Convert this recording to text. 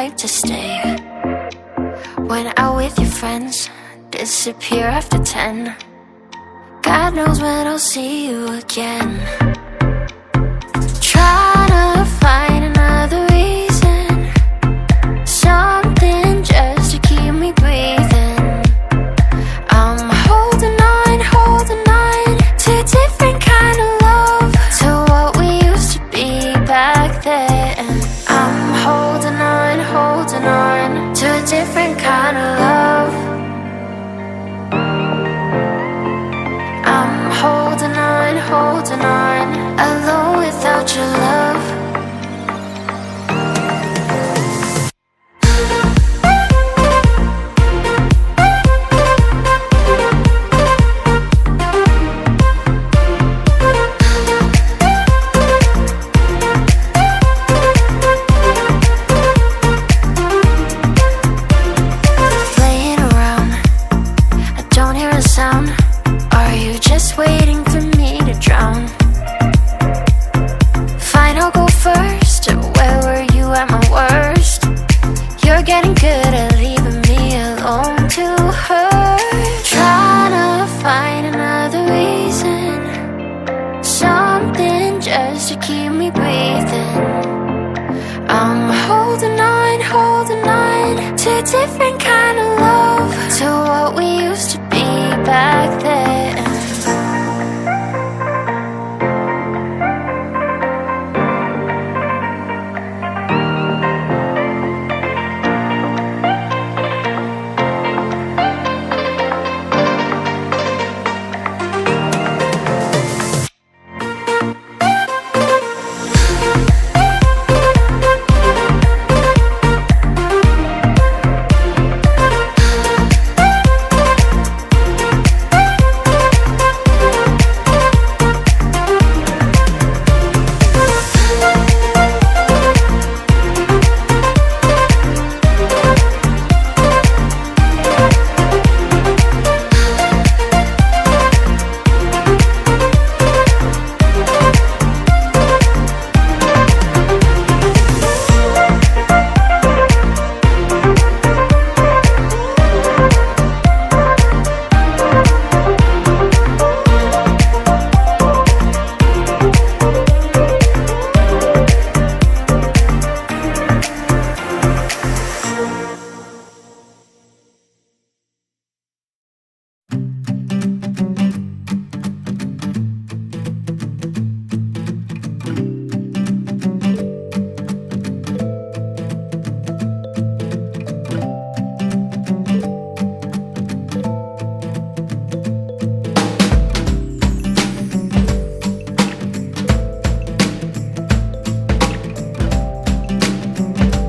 type to stay. Went out with your friends, disappear after 10. God knows when I'll see you again. Try to find another reason, something just to keep me breathing. I'm holding on to a different kind of love, to what we used to be back then. I'm holding on to a different kind of love. I'm holding on, alone without your love. Playing around, I don't hear a sound. Are you just waiting for me to drown? Fine, I'll go first. Where were you at my worst? You're getting good at leaving me alone to hurt. Trying to find another reason, something just to keep me breathing. I'm holding on to a different kind of love, to what we used to be back then.